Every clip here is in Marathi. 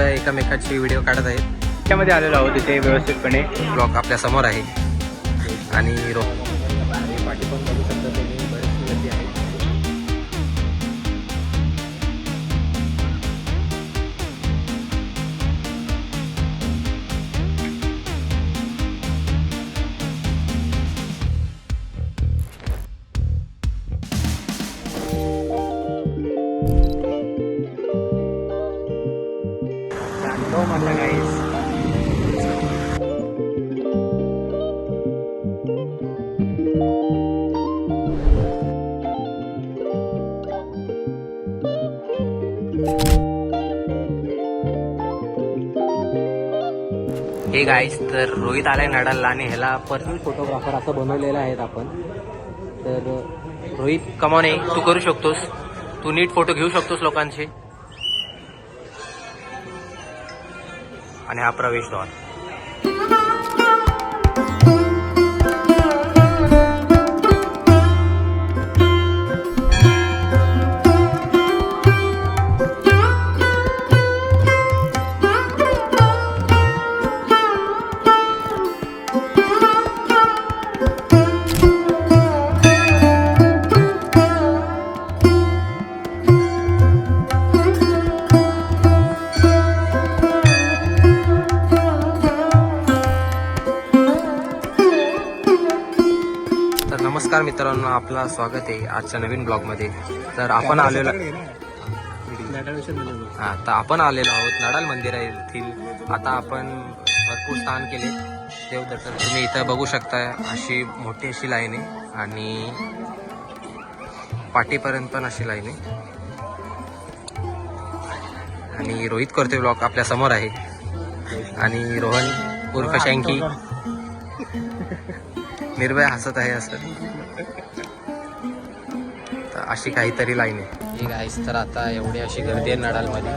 निर्भय एकमेकाची व्हिडिओ काढत आहेत. त्यामध्ये आलेलो आहोत तिथे व्यवस्थितपणे. ब्लॉक आपल्या समोर आहे आणि पाठी पण बघू शकता तुम्ही, बरीचशी गर्दी आहे. म्हटलं गाईस हे गाईस, तर रोहित आलाय नडालला आणि ह्याला पर्सनल फोटोग्राफर असं बनवलेलं आहेत आपण. तर रोहित कमॉन आहे, तू करू शकतोस, तू नीट फोटो घेऊ शकतोस लोकांचे. आणि हा प्रवेशद्वार. तर नमस्कार मित्रांनो, आपलं स्वागत आहे आजच्या नवीन ब्लॉगमध्ये. तर आपण आलेलो आहोत नडाल मंदिर येथील. आता आपण भरपूर स्नान केले, देवदर्शन तुम्ही इथं बघू शकता. अशी मोठी अशी लाईन आहे आणि पाठीपर्यंत पण अशी लाईन आहे. आणि रोहित करतोय ब्लॉग आपल्या समोर आहे आणि रोहन उर्फ शँकी निर्भय हसत आहे असं. तर अशी काहीतरी लाईन आहे ही गाईस. तर आता एवढी अशी गर्दी आहे नडालमध्ये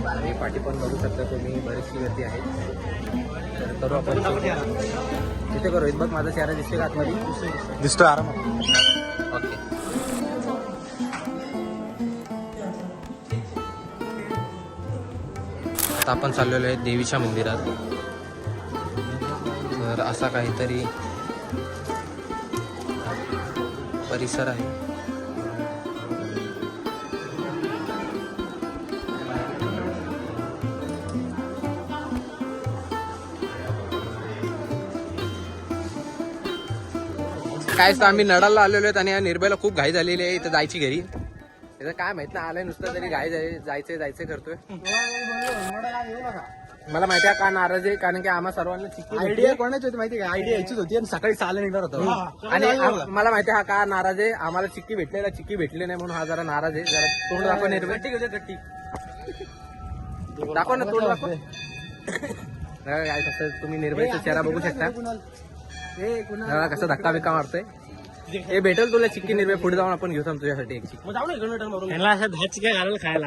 आणि पाठी पण बघू शकता तुम्ही, बरीचशी गर्दी आहे. तर करू आपण तिथे करू. बघ माझा चेहरा दिसतोय का आतमध्ये? दिसतोय आरामात. ओके. आता आपण चाललेलो आहे देवीच्या मंदिरात. तर असा काहीतरी परिसर आहे. काय आम्ही नडालला आलेलो आहेत आणि या निर्भयला खूप घाई झालेली आहे इथं जायची घरी. त्याचं काय माहित ना, आलंय नुसतं तरी घाई जायचंय करतोय. मला माहिती आहे का नाराज आहे, कारण की आम्हा सर्वांना चिक्की आयडिया कोणाची होती माहिती का? आयडिया याचीच होती आणि सकाळी 6 निघणार होतो. आणि मला माहिती आहे हा का नाराज आहे. आम्हाला चिक्की भेटली नाही म्हणून हा जरा नाराज आहे. जरा तोंड दाखव निर्भय, दाखव ना तोंड दाखव. काय कसं तुम्ही निर्भयचा चेहरा बघू शकता, कसं धक्का बिक्का मारतोय. हे भेटेल तुला चिक्की निर्भय, पुढे जाऊन आपण घेऊ तुझ्यासाठी एक चिक्की. अशा 10 चिक्क्या घालायला खायला.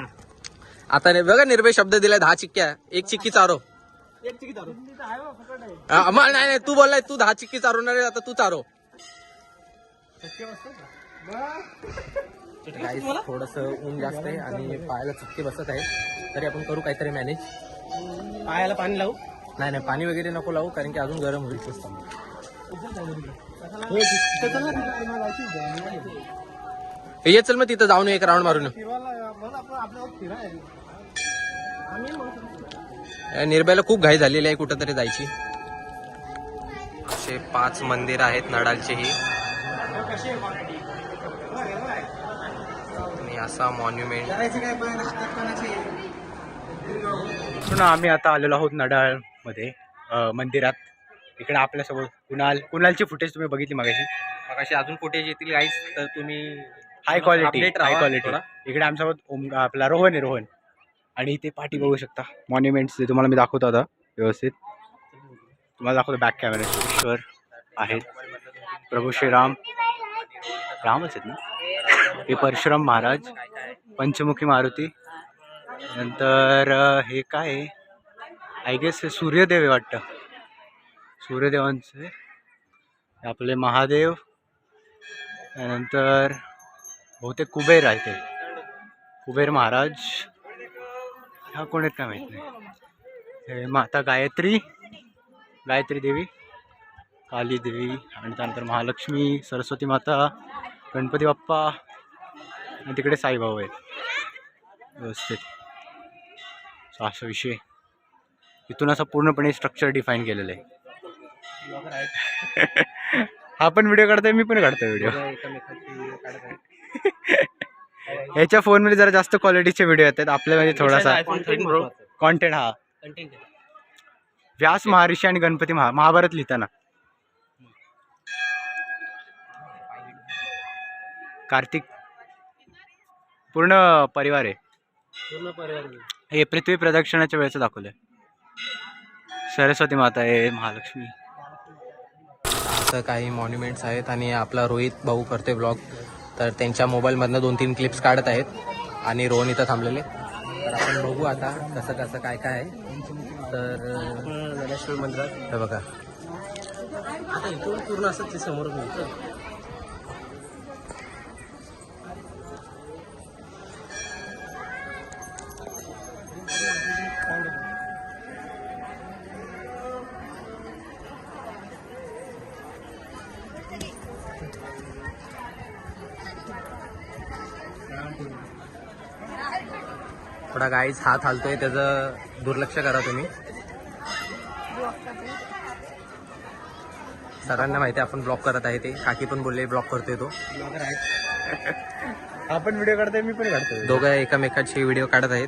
आता बघा निर्भय शब्द दिलाय 10 चिक्क्या, एक चिक्की चारो. नाही तू बोललाय तू 10 चिक्की चारवणार आहे, आता तू चारो. थोडस ऊन जास्त आहे आणि पायाला चुटके बसत आहे, तरी आपण करू काहीतरी मॅनेज. पायाला पाणी लावू? नाही पाणी वगैरे नको लावू, कारण की अजून गरम होईल. ये चल मग तिथं जाऊन एक राऊंड मारून. निर्भयला खूप घाई झालेली आहे कुठं तरी जायची. असे 5 मंदिर आहेत नडालचे ही आणि असा मॉन्युमेंट. आम्ही आता आलेलो आहोत नडाळ मध्ये मंदिरात. इकडे आपल्यासोबत कुणालची फुटेज तुम्ही बघितली मगाशी अजून फुटेज येतील गाईस, तर तुम्ही हाय क्वालिटी. थोडा. इकडे आमच्यासोबत आपला रोहन आणि इथे पाठी बघू शकता मॉन्युमेंट्स. ते तुम्हाला मी दाखवतो आता व्यवस्थित. तुम्हाला दाखवतो बॅक कॅमेरा आहेत. प्रभू श्रीराम रामच आहेत ना. हे परशुराम महाराज, पंचमुखी मारुती. नंतर हे काय आय गेस हे सूर्यदेव आहे वाटतं. सूर्यदेवांचे आपले महादेव. त्यानंतर बहुतेक कुबेर आहे ते, कुबेर महाराज. हा कोण आहेत काय माहित नाही. हे माता गायत्री देवी, काली देवी आणि त्यानंतर महालक्ष्मी, सरस्वती माता, गणपती बाप्पा आणि तिकडे साईबाबा आहेत व्यवस्थित. असा विषय इथून असं पूर्णपणे स्ट्रक्चर डिफाईन केलेलं आहे. हा पण व्हिडिओ काढतोय, मी पण काढतोय व्हिडिओ. ह्याच्या फोनमध्ये जरा जास्त क्वालिटीचे व्हिडिओ येतात, आपल्यामध्ये थोडासा कॉन्टेंट. हा व्यास महर्षी आणि गणपती महाभारत लिहिताना कार्तिक पूर्ण परिवार आहे. हे पृथ्वी प्रदक्षिणाच्या वेळेचं दाखवलंय. सरस्वती माता आहे, महालक्ष्मी. असं काही मॉन्युमेंट्स आहेत आणि आपला रोहित भाऊ करतोय ब्लॉग. तर त्यांच्या मोबाईलमधनं 2-3 क्लिप्स काढत आहेत आणि रोहन इथं थांबलेले. तर आपण बघू आता कसं कसं काय काय आहे. तर गणेश्वर मंदिरात हे बघा, आता इथून पूर्ण असं ते समोर मिळतं. थोडा गाईज हात हालतोय, त्याचं दुर्लक्ष करा तुम्ही. सरांना माहिती आहे आपण ब्लॉक करत आहे ते. काकी पण बोलले ब्लॉक करतोय तो. आपण व्हिडिओ काढतोय, मी पण काढतोय. दोघं एकमेकाची व्हिडिओ काढत आहेत.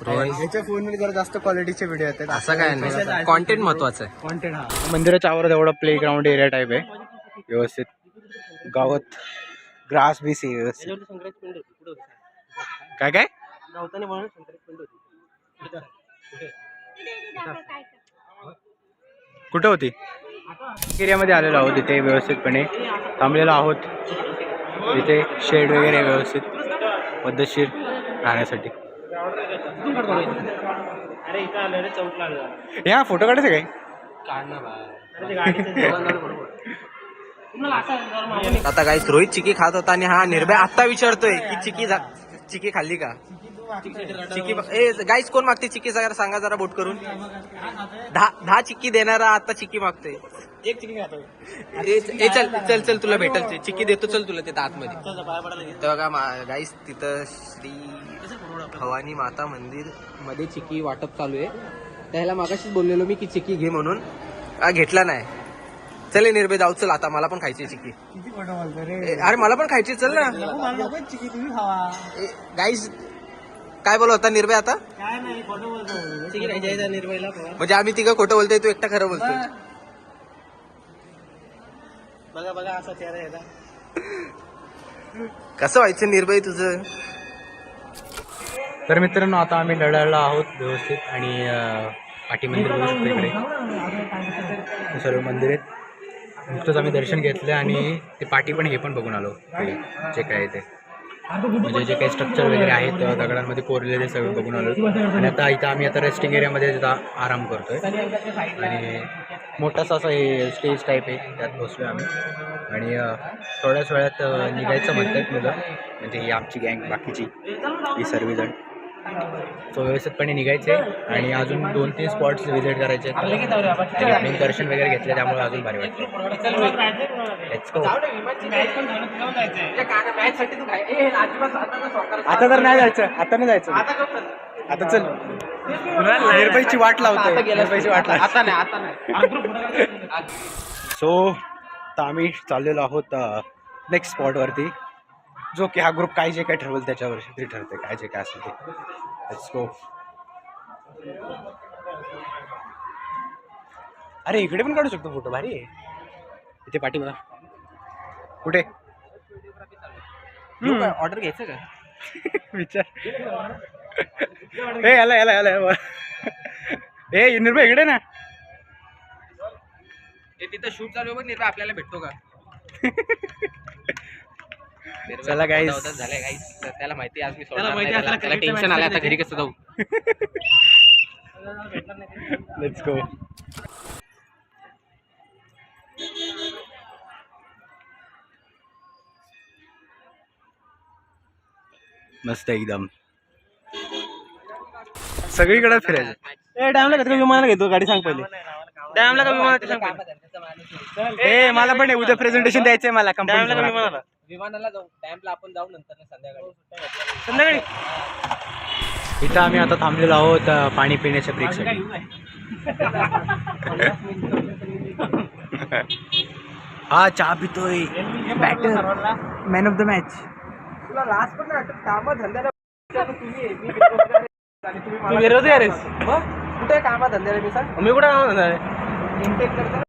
रोहन ह्याच्या फोनमध्ये जरा जास्त क्वालिटीचे व्हिडिओ येतात. असं काय नाही, कॉन्टेंट महत्वाचं आहे. कॉन्टेंट. हा मंदिराच्या आवारात एवढा प्ले ग्राउंड एरिया टाईप आहे व्यवस्थित. गावात ग्रास बीस आहे व्यवस्थित. काय काय कुठं होती? एरियामध्ये आलेलो आहोत. इथे व्यवस्थितपणे थांबलेलो आहोत. इथे शेड वगैरे व्यवस्थित पद्धतशीर राहण्यासाठी. या फोटो काढायचं काय? आता गाईस रोहित चिकी खात होता आणि हा निर्भय आता विचारतोय की चिकी खाल्ली का? चिकी गाईस कोण मागते चिकी जरा सांगा, जरा बोट करून. 10 चिक्की देणारा आता चिक्की मागतोय. एक चिकी खातो. चल चल तुला भेटल चिक्की देतो. चल तुला तिथं आतमध्ये. तर बघा गाईस तिथं श्री भवानी माता मंदिर मध्ये चिक्की वाटप चालू आहे. त्याला मागाशीच बोललेलो मी की चिक्की घे म्हणून, घेतला नाही. चल निर्भय जाऊ. चल आता मला पण खायची चिक्की. अरे मला पण खायची, चल ना. गाईस काय बोलत होता निर्भय आता? निर्भयला म्हणजे आम्ही तिघं खोटं बोलतोय, तू एकटा खरं बोलतोय. बघा बघा असा चेहरा आहे. कसं व्हायचं निर्भय तुझं? तर मित्रांनो आता आम्ही लढायला आहोत व्यवस्थित. आणि पाठी मंदिर बघू शकतो इकडे सर्व मंदिर आहेत. नुकतंच आम्ही दर्शन घेतलं आणि ते पाठी पण हे पण बघून आलो जे काय ते, म्हणजे जे काही स्ट्रक्चर वगैरे आहेत दगडांमध्ये कोरलेले सगळं बघून आलो. आणि आता इथं आम्ही आता रेस्टिंग एरियामध्ये आराम करतोय. आणि मोठासा असं हे स्टेज टाईप आहे, त्यात बसलो आम्ही. आणि थोड्याच वेळात निघायचं म्हणतात मुलं, म्हणजे ही आमची गँग बाकीची ही सर्वजण. सो व्यवस्थितपणे निघायचे आणि अजून 2-3 स्पॉट्स व्हिजिट करायचे. आणि दर्शन वगैरे घेतले त्यामुळे अजून भारी वाटतं. आता तर नाही जायचं, आता नाही जायचं. आता चल निर्भयची वाट लावतो. निर्भयची वाट आता नाही. सो आता आम्ही चाललेलो आहोत नेक्स्ट स्पॉटवरती, जो की हा ग्रुप काय जे काय ठरवेल त्याच्यावर ते ठरते, काय जे काय असेल ते. Let's go. अरे इकडे पण काढू शकतो फोटो, भारी आहे. इथे पाठी बघा. कुठे ऑर्डर घ्यायचं का? विचार. ए याला याला याला ए निर्भय इकडे ना. तिथं शूट चालू बघ निर्भय, आपल्याला भेटतो का? चला गाईस, झालंय गाईस. त्याला माहिती आज मी सोडणार नाही, त्याला टेन्शन आलं आता घरी कसं जाऊ. Let's go. मस्त एकदम. सगळीकडे फिरायचं. डॅमला का विमानाला घेतो गाडी सांग पहिले. डॅमला का विमानाला सांग पहिले. ए मला पण उद्या प्रेझेंटेशन द्यायचंय मला डॅमला का कंपनी. विमानाला जाऊ डॅमला आपण जाऊ नंतर संध्याकाळी. संध्याकाळी इथं आम्ही आता थांबलेलो आहोत पाणी पिण्याच्या ब्रेकसाठी. हा चहा पितोय. Batter man of the match. तुला लास्ट पण नाही कामा धंद्याला तू विरोधी आहेस. कुठे कामा धंद्याला मी सांग. मी कुठे काम करणार इंटेक करतो.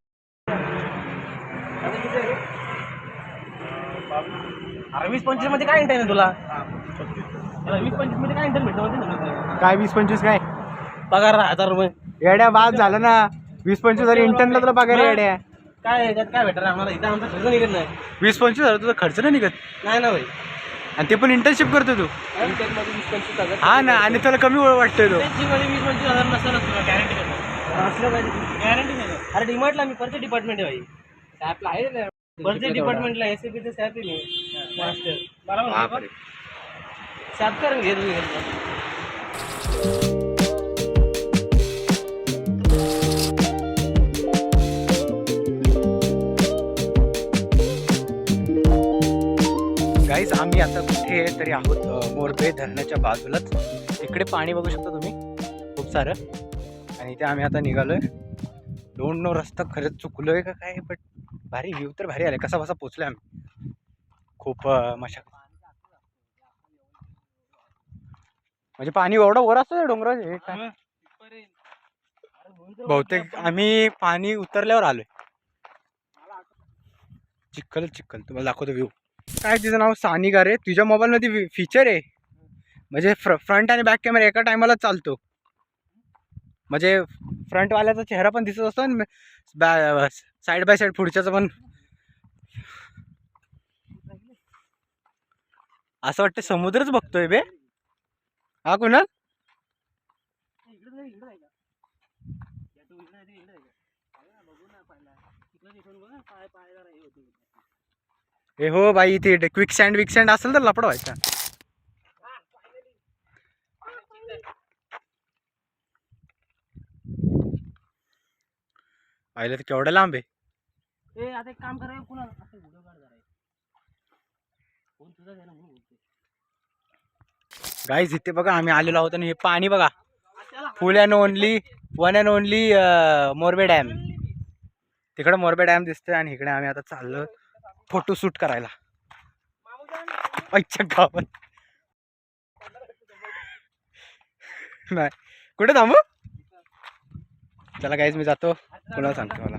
अरे 20-25 मध्ये काय इंटरनेट तुला. 20-25 मध्ये काय इंटरनेट भेटतं. काय 20-25 काय पगार 1000 रुपये. येड्या बाद झालं ना. 20-25 जरी इंटरनेटला तुला पगार आहे येड्या. काय याच्यात काय भेटणार आम्हाला. इथं आमचा खर्च निघत नाही. 20-25 हजार तुझा खर्च नाही निघत. नाही ना भाई. आणि ते पण इंटर्नशिप करतो तू. इंटेक मध्ये 20-25 हजार. हा ना. आणि तुला कमी वाटतोय तो. मध्ये 20-25 हजार नसताना तुला गॅरंटी देतो. असलं पाहिजे गॅरंटी देतो. अरे डिमार्टला मी परत डिपार्टमेंट आहे भाई. सॅपला आहे ना. परत डिपार्टमेंटला एसएपीचं सॅप आहे मी मास्टर. बरोबर सॅप कर घे तुम्ही. गाईज आम्ही आता कुठे तरी आहोत मोरबे धरणाच्या बाजूलाच. इकडे पाणी बघू शकता तुम्ही खूप सारं. आणि इथे आम्ही आता निघालोय. डोंट नो रस्ता खरंच चुकलोय का काय. बट भारी व्ह्यू तर भारी आलाय. कसा बसा पोचलोय आम्ही. खूप मशागत. म्हणजे पाणी एवढं वर असतं डोंगराचे. बहुतेक आम्ही पाणी उतरल्यावर आलोय. चिखल चिखल तुम्हाला दाखवतो व्ह्यू. काय तिचं नाव सानिका रे. तुझ्या मोबाईलमध्ये फीचर आहे म्हणजे फ्रंट आणि बॅक कॅमेरा एका टायमाला चालतो. म्हणजे फ्रंटवाल्याचा चेहरा पण दिसत असतो आणि साईड बाय साईड पुढच्याचा पण. असं वाटतं समुद्रच बघतोय बे. हा कुणाल. ए हो बाई इथे क्विक सँड असेल तर लपड व्हायचा. पाहिलं तर केवढं लांब आहे. आता एक काम करा पुन्हा असं व्हिडिओ काढ जरा. फोन तुझा घ्या ना म्हणून बोलतोय. गाईज इथे बघा आम्ही आलेलो आहोत आणि हे पाणी बघा. फुल and only one and only Morbe dam. तिकडे मोरबे डॅम दिसतोय आणि इकडे आम्ही आता चाललो फोटोशूट करायला. अच्छा गावात नाही कुठे थांबू. चला गाईज मी जातो. कुणाला सांगतो मला.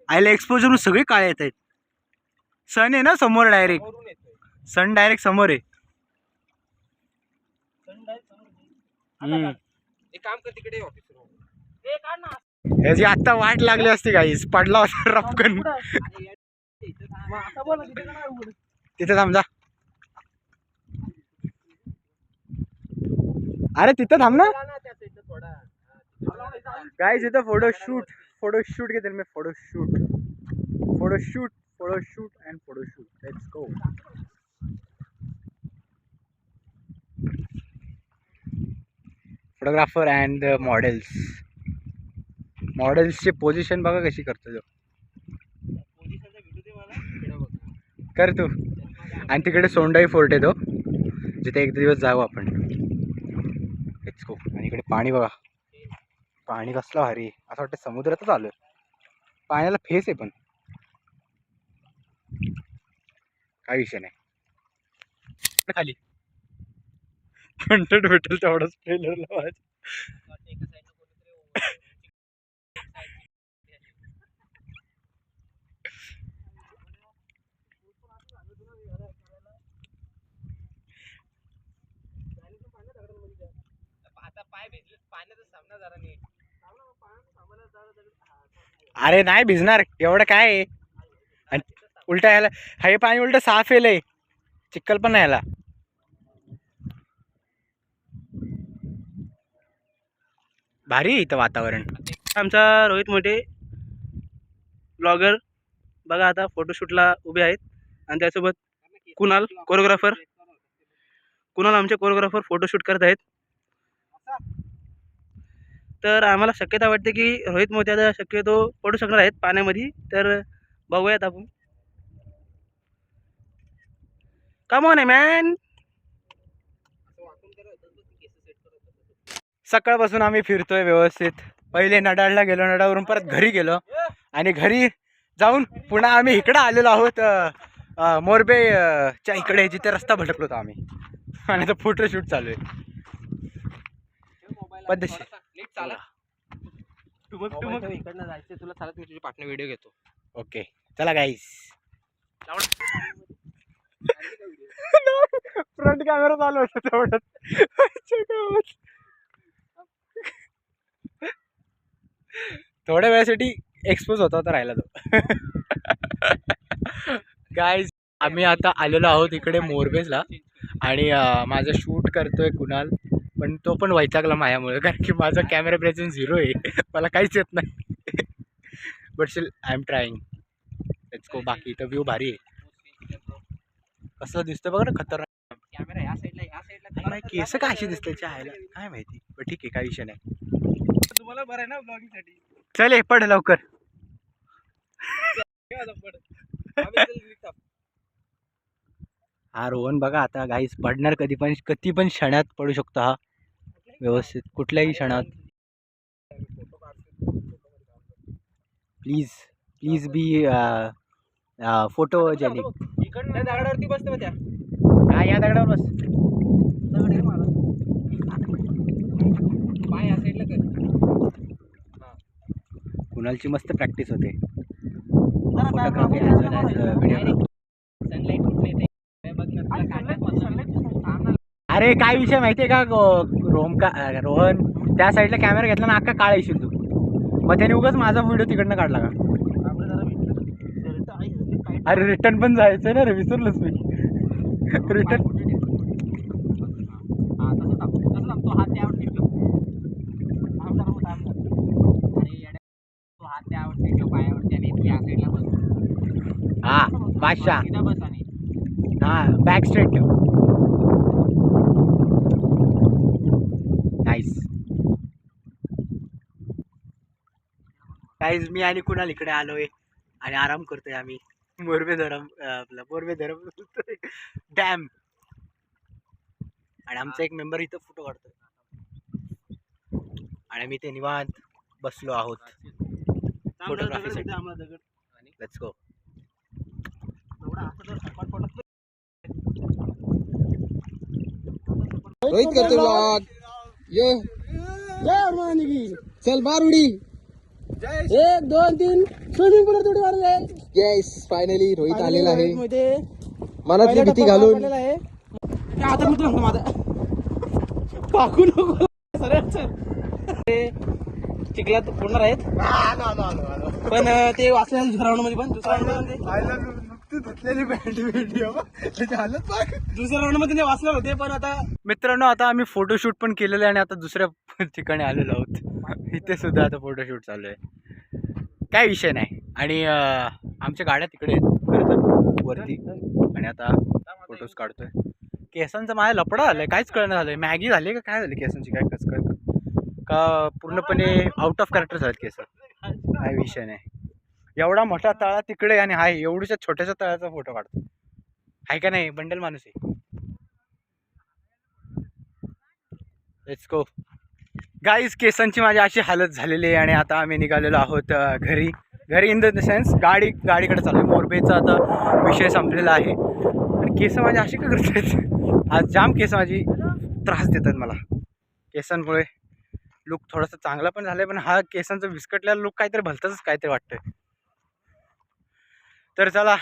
आयला एक्सपोजर सगळे काळे येत आहेत. सन आहे ना समोर डायरेक्ट. सन डायरेक्ट समोर आहे. एक काम कर तिकडे ऑफिस. याची आता वाट लागली असती गाईस. पडला होता रपकन. तिथे थांब जा. अरे तिथं थांब ना गाईस. इथं फोटोशूट घेते मी. Photoshoot and photoshoot. Let's go. Photographer and मॉडेल्सची पोझिशन बघा कशी करतो तो. कर तू. आणि तिकडे सोंडाई फोर्ट आहे तो जिथे एक दिवस जाऊ आपण. Let's go. आणि इकडे पाणी बघा. पाणी कसलं भारी. असं वाटतं समुद्रातच आलोय. पाण्याला फेस आहे पण काही विषय नाही. खाली कंटेंट भेटेल तेवढंच ट्रेलरला वाच. अरे नाही भिजणार एवढं काय आहे. उलटा याला हे पाणी उलट साफ येलंय. चिखल पण नाही याला. भारी इथं वातावरण. आमचा रोहित मोठे ब्लॉगर बघा आता फोटोशूटला उभे आहेत. आणि त्यासोबत कुणाल कोरिओग्राफर. कुणाल आमचे कोरिओग्राफर फोटोशूट करत आहेत. तर आम्हाला शक्यता वाटते की रोहित मोती आता शक्यतो पडू शकणार आहेत पाण्यामध्ये. तर बघूयात आपण. Come on man. सकाळपासून आम्ही फिरतोय व्यवस्थित. पहिले नडाळला गेलो, नडाळवरून परत घरी गेलो आणि घरी जाऊन पुन्हा आम्ही इकडं आलेलो आहोत मोरबेच्या इकडे, जिथे रस्ता भटकलो होतो आम्ही. आणि तो फोटोशूट चालू आहे पद्धतशीर. इकडनं जायचं तुला, चालत मी तुझी पार्टनर व्हिडिओ घेतो. ओके चला गाईस. फ्रंट कॅमेरा चालू होता तेवढ्यात. थोड्या वेळासाठी एक्सपोज होता होता राहिला तो. गाईज आम्ही आता आलेलो आहोत इकडे मोरबेजला आणि माझं शूट करतोय कुणाल, पण तो पण वैतागला माझ्यामुळे, कारण की माझा कॅमेरा प्रेझेन्स 0 आहे. मला काहीच येत नाही. But still I am trying. Let's go. बाकी इथं व्ह्यू भारी आहे. कसं दिसतं बघा ना, खतरनाक. कॅमेरा ह्या साईडला केस काय अशी दिसते चायला काय माहिती, पण ठीक आहे, काही विषय नाही. तुम्हाला बरं आहे ना ब्लॉगिंग साठी. चल पड लवकर. हा रोहन बघा आता गाईस पडणार कधी पण क्षणात पडू शकतो हा, व्यवस्थित कुठल्याही क्षणात. Please be photogenic. इकडनं दगडावरती बसते मग त्या. हा या दगडावर बस. दगड आहे मला. पाय या साईडला कर. कुणालची मस्त प्रॅक्टिस होते फोटोग्राफी व्हिडिओ. सनलाईट कुठे येते बघ ना, तुला काढण्यात सनलाईट. अरे काय विषय माहितीये का रोहन, त्या साईडला कॅमेरा घेतला ना अख्खा काळा येशील तू. मग त्याने उगाच माझा व्हिडिओ तिकडनं काढला का. अरे रिटर्न पण जायचं ना रे, विसरलोच मी. रिटर्न तो हात त्यावरती ठेव. तो हात त्यावरती ठेव पायावरती आणि तू या साईडला बस. हा बादशाह. सीधा बस आणि हा बॅक स्ट्रेट ठेव. नाईस. गाईज मी आणि कुणाल इकडे आलोय आणि आराम करतोय आम्ही मोरबे धरम डॅम. आणि आमचा एक मेंबर इथं फोटो काढतोय आणि आम्ही ते निवांत बसलो आहोत फोटोग्राफीसाठी. Let's go. रोहित करतो ब्लॉग. ये चल मार उडी. 1 2 3 स्विमिंग पूल थोडी मारले. येस फायनली रोहित आलेला आहे मध्ये मनातली भीती घालून. आता मी तुला माझा पाकू नको सरळ चल. चिखलात पडणार आहेत पण ते वाचल्या दुसऱ्या राऊंड मध्ये. पण दुसऱ्या राऊंड मध्ये ते वाचणार होते पण आता. मित्रांनो आता आम्ही फोटोशूट पण केलेलं आहे आणि आता दुसऱ्या ठिकाणी आलेलो आहोत. इथे सुद्धा आता फोटोशूट चालू आहे, काय विषय नाही. आणि आमच्या गाड्या तिकडे आहेत खरं तर वरती, आणि आता फोटोज काढतोय. केसांचं माझ्या लपडा झालंय, काहीच कळणं झालंय. मॅगी झाली का काय झाली केसांची, काय कसं का पूर्णपणे आउट ऑफ कॅरेक्टर झालेत केस. काय विषय नाही. एवढा मोठा तळा तिकडे आणि हाय एवढ्याशा छोट्याशा तळ्याचा फोटो काढतो, हाय का नाही. बंडल माणूस आहे. Let's go guys. केसांची माझी अशी हालत झालेली आहे आणि आता आम्ही निघालेलो आहोत घरी इन द सेन्स गाडीकडे चालू आहे. मोरबेचा आता विषय संपलेला आहे आणि केस माझी अशी का करतात आज. जाम केस माझी त्रास देतात मला. केसांमुळे लुक थोडासा चांगला पण झाला आहे, पण हा केसांचा विस्कटलेला लुक काहीतरी भलतंच काहीतरी वाटतंय. तर चला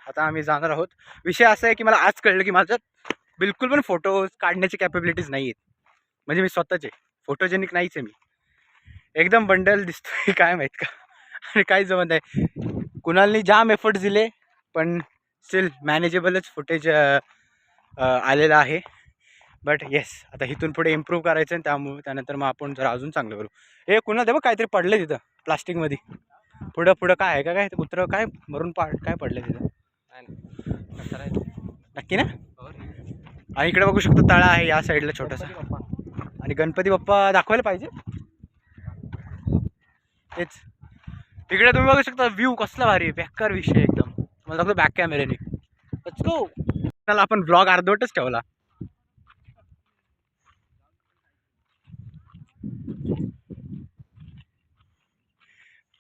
आता आम्ही जाणार आहोत. विषय असा आहे की मला आज कळलं की माझ्यात बिलकुल पण फोटो काढण्याची कॅपेबिलिटीज नाही आहेत. म्हणजे मी स्वतःचे फोटोजेनिक नाहीच आहे मी. एकदम बंडल दिसतोय काय माहीत का, आणि काही जमत आहे. कुणालनी जाम एफर्ट्स दिले पण स्टील मॅनेजेबलच फुटेज आलेलं आहे. बट येस आता इथून पुढे इम्प्रूव्ह करायचं आणि त्यानंतर मग आपण जरा अजून चांगलं करू. हे कुणाल दे बघ काहीतरी पडलं तिथं प्लास्टिकमध्ये. पुढं काय आहे का, काय कुत्रं काय मरून काय पडलं तिथं. नक्की ना. आणि इकडे बघू शकतो तळा आहे या साईडला छोटासा. आणि गणपती बाप्पा दाखवायला पाहिजे तेच. इकडे तुम्ही बघू शकता व्ह्यू कसला भारी आहे, बेकार विषय एकदम. मला दाखवतो बॅक कॅमेऱ्याने. Let's go. त्याला आपण व्लॉग अर्धवटच ठेवला.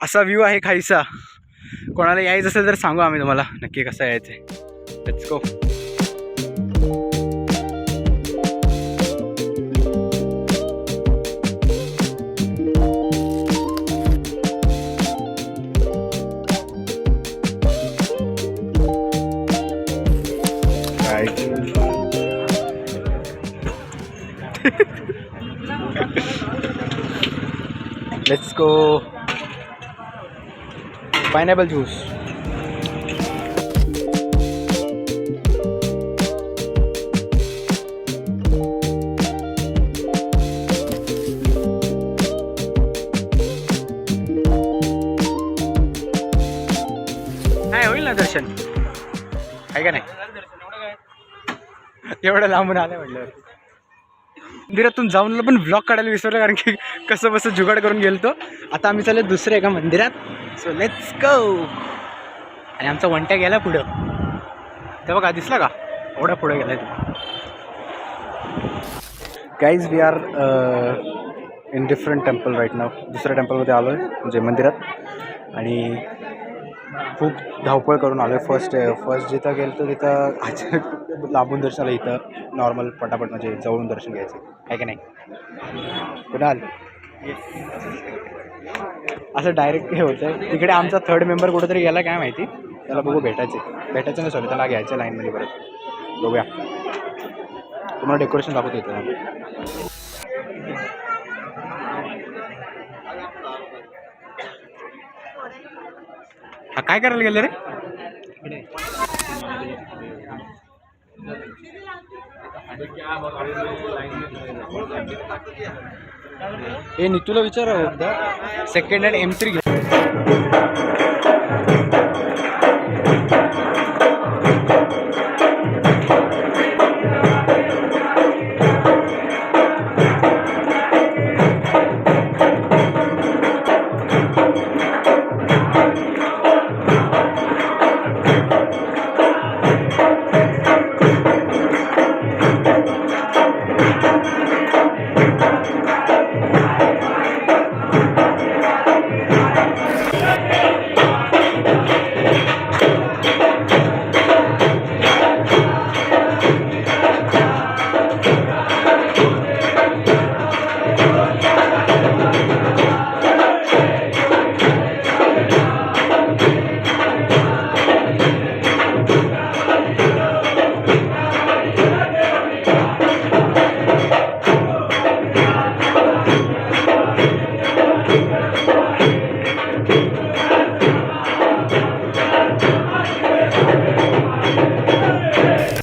असा व्ह्यू आहे खाईचा. कोणाला यायचं असेल तर सांगू आम्ही तुम्हाला नक्की कसं यायचंय. Let's go. Let's go. Pineapple juice. काय होईल ना दर्शन आहे का नाही. एवढं लांबून आलं म्हटलं. मंदिरातून जाऊन पण ब्लॉग काढायला विसरलं कारण की कसं बसं जुगाड करून गेलतो. आता आम्ही चाललो दुसऱ्या एका मंदिरात. So let's go. आणि आमचा वंट्या गेला पुढं. तेव्हा का दिसला का एवढा पुढे गेलाय तो. Guys we are in different temple right now. दुसऱ्या टेम्पलमध्ये आलो आहे म्हणजे मंदिरात. आणि खूप धावपळ करून आलो आहे. फर्स्ट जिथं गेलं तर तिथं लांबून दर्शनाला इथं नॉर्मल पटापट म्हणजे जवळून दर्शन घ्यायचं आहे का नाही कुणाल. असं डायरेक्ट हे होतं आहे. तिकडे आमचा थर्ड मेंबर कुठेतरी गेला काय माहिती. त्याला बघू भेटायचं नाही सॉरी त्याला घ्यायचं लाईनमध्ये परत. बघूया तुम्हाला डेकोरेशन दाखवतो इथं. हा काय करायला गेलं रे. हे नीतूला विचार सेकंड हँड M3 घे.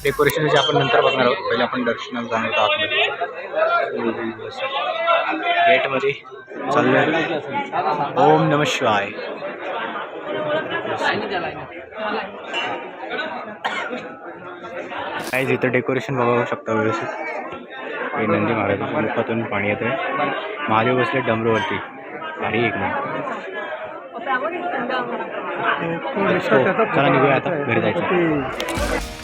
डेकोरेशन जे आपण नंतर बघणार आहोत. पहिले आपण दर्शनाला जाणार आहोत आतमध्ये. गेटमध्ये चाललोय. ओम नमः शिवाय. काय इथं डेकोरेशन बघू शकता व्यवस्थित. हे नंदी महाराजांच्या मुखातून पाणी येत आहे. महादेव बसले डमरूवरती. भारी एक मिनिट. चला निघूया आता घरी जायचं.